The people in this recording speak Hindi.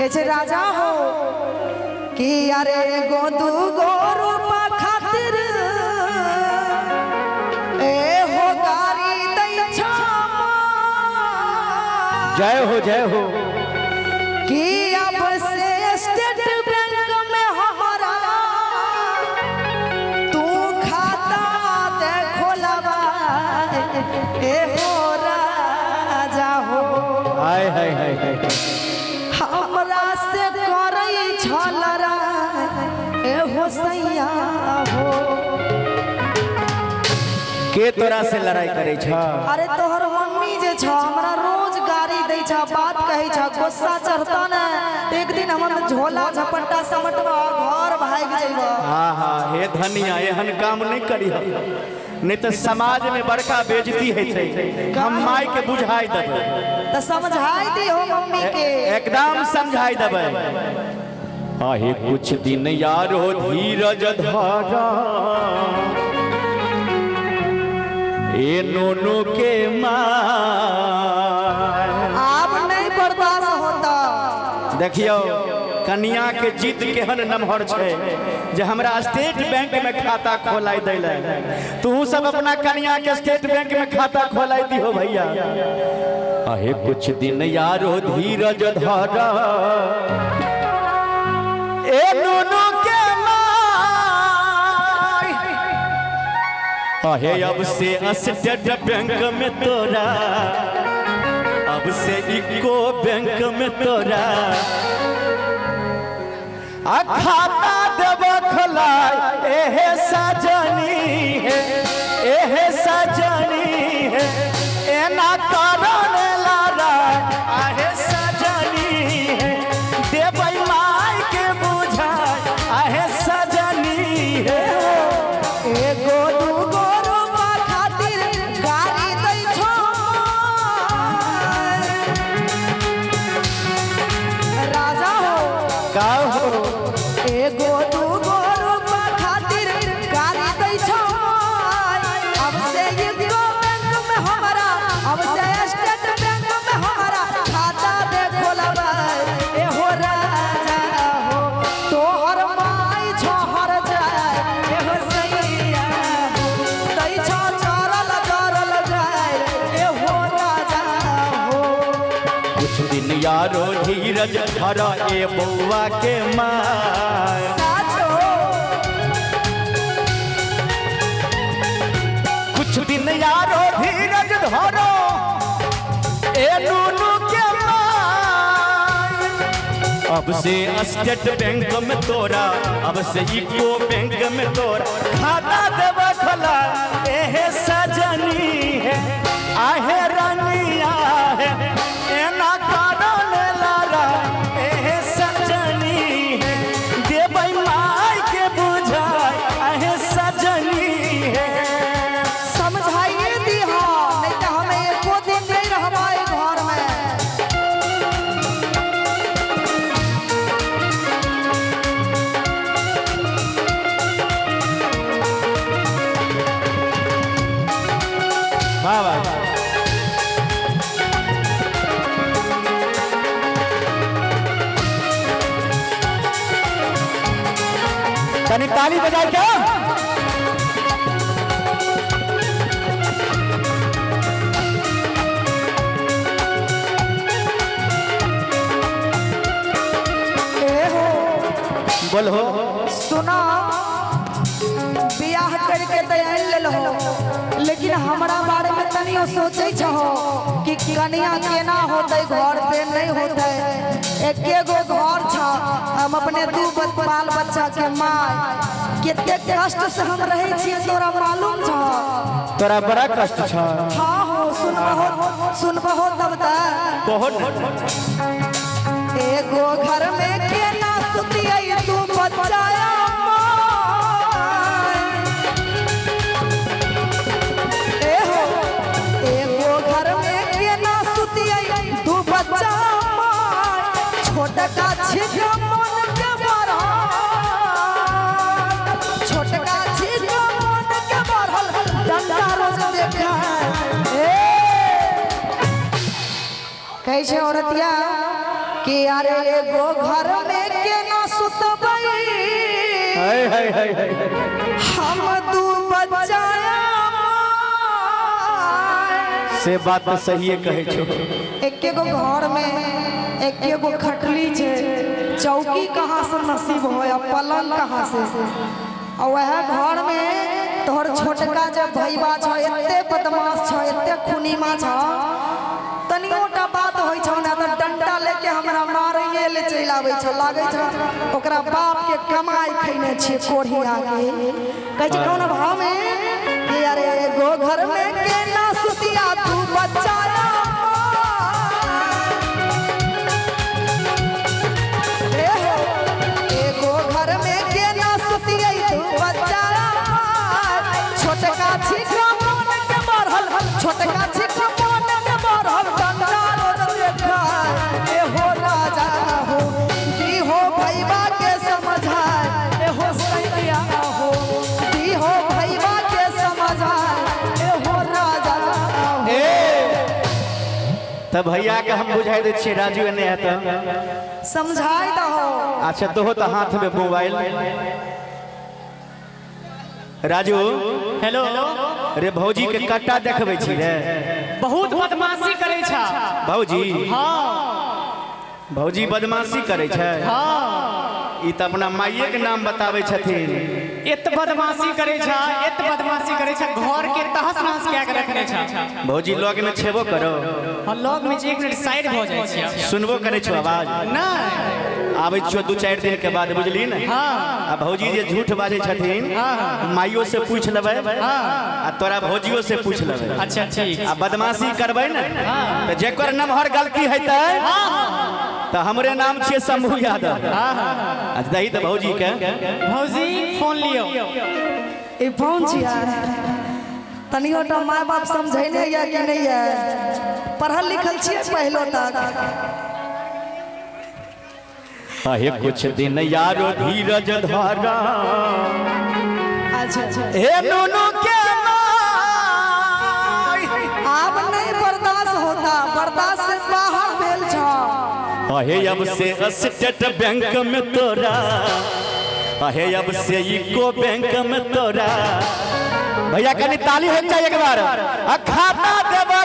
कैसे राजा हो कि अरे गोदू गोरू खातिर ए हो गारी दई छामा जय हो कि अब से स्टेट बैंक में हमारा तू खाता दे खोलवा ए हो राजा हो हाय हाय हाय हाय हमरा से करई छलरा ए हो सैया हो के तोरा से लड़ाई करे छ? अरे तोहर मम्मी जे छ हमरा रोज गाड़ी दै छ बात कहै छ गुस्सा चढ़ता न एक दिन हमर झोला झपट्टा समटवा घर भाग जइबो। हां हां हे धनिया एहन काम नहीं करी नहीं तो समाज में बड़का बेइज्जती हेतै। हम माई के बुझाई देबै त समझाई दी हो मम्मी के एकदम समझाई देबै। आहे कुछ दिन यारो धीरज धरा ए नोनो के माय अब नहीं बर्दाश्त होता। देखियो कन्या के जिद केहन नमहर छे जे हमरा स्टेट बैंक में खाता खोलाई दैले। तू सब अपना कन्या के स्टेट बैंक में खाता खोलाई दी हो भैया। आहे कुछ दिन यारो धीरज धरा ए नोनो के माय आहे अब से स्टेट बैंक में तोरा अब से इको बैंक में तोरा खाता देव खोलाई एहे सजनी है एहे सजनी है एना करण लारा आहे सजनी है देवै माई के बुझाई आहे सजनी है। एगो दूगो रूपा खातिर गाड़ी दै छो राजा हो का हो एगो दूगो रूपा खातिर गाड़ी दै छो। अब से इको बैंक में हमारा अब से स्टेट बैंक में हमारा खाता दे खोलबा ए हो राजा हो तोहर माई छोहर जाए ए हो सैया हो दै छो चरल जाए ए हो राजा हो। कुछ दिन यारो धीरज धरा ए बउआ के माय साचो कुछ दिन यारो धीरज धरो ए नूनू के माय अब से स्टेट बैंक में तोरा अब से इको बैंक में तोरा खाता देव खोला एहे सजनी है आहे रानिया है एना कारण लारा एहे सजनी है देवै माई के बुझाई आहे सजनी है। समझाइए दी हाँ नहीं तो हमें एको दिन नहीं रहबाई घर में। वाह वाह तनी ताली बजाई क्या? ए हो बोल हो सुना बियाह करके तैयार ले लो लेकिन हमारा बारे में तनियो सोचे छो कि कन्या केना होते घर पे नहीं होते। एके गो घर छ हम अपने दू बाल बच्चा के माँ कितने कष्ट से हम रहे छिए तोरा मालूम छ? तोरा बड़ा कष्ट छ। हाँ हो सुनबहो तब तक बहुत एगो घर में केना सुतियै तू बचाया ए हो एगो घर में केना सुतियै तू बच्चा छोटका छिक मन के बड़ा छोटका छिक मन के बढ़ल डंडा रोज देखा ए कैसे औरतिया कि अरे एगो घर में के ना सुतबै हाय हाय हाय हाय हम दू बच्चा से बात तो सही है कहे छो। एक एगो घर में एक एगो खटली छे, चौकी कहाँ से नसीब हो या पलंग कहाँ से, और वह घर में तोहर छोटका जब भैया छ एते बदमाश छ एते खुनीमा छ, तनियोटा बात होई छ ना त डंडा लेके हमरा मारैये ले चलि आबै छ, लागै छ ओकरा बाप के कमाई खैने छिए कोढ़िया के। कहै छै कौन भाव में कि अरे एगो घर में के ना सुतिया तू बच्चा एगो घर में के ना सुतिया तू बच्चा, छोटका छिका मन के बढ़ल, छोटका छिका मन के बढ़ल डंडा रोज देखा ए हो राजा हो दी हो भैया के समझाए ए हो सैया हो दी हो भैया के समझाए ए हो राजा हो। तब भैया के हम बुझाई दे छिए राजू ने है तो समझाई दहो। अच्छा तो हाथ में मोबाइल। राजू हेलो रे भौजी के कट्टा देखबै छी रे, बहुत बदमाशी करे छा भौजी। हाँ भौजी बदमाशी करे छै। हाँ ई त अपना माइये के नाम बताबै छथिन। एत बदमाशी करे छा, एत बदमाशी करे छा, घर के तहस नहस क्या के रखने छा। भौजी लग में छेबो करो, और लॉग में एक मिनट साइड हो जाए छिया, सुनबो करे छो आवाज नहीं आबै छो 2-4 दिन के बाद, बुझली ने। हाँ आ भौजी जे झूठ बाजे छथिन हाँ माइयो से पूछ लेबै हाँ आ तोरा भौजियो से पूछ लेबै। अच्छा ठीक आ बदमाशी करबै ने हाँ। त जेकर नमहर गलती हेतै त हमरे नाम छियै शंभू यादव। हाँ आज दही त भौजी के भौजी फोन लियो। ए फोन छिया तनियोटा माय बाप समझैने या कि नहीं है, पढ़ल लिखल छिए पहलो तक। आहे कुछ दिन यारो धीरज धारा अच्छा हे नूनू के अब नहीं बर्दाश्त होता, बर्दाश्त से बाहर भेल छ। आहे अब से स्टेट बैंक में तोरा, आहे अब से इको बैंक में तोरा। भैया कनी ताली हो जाए एक बार। खाता देबा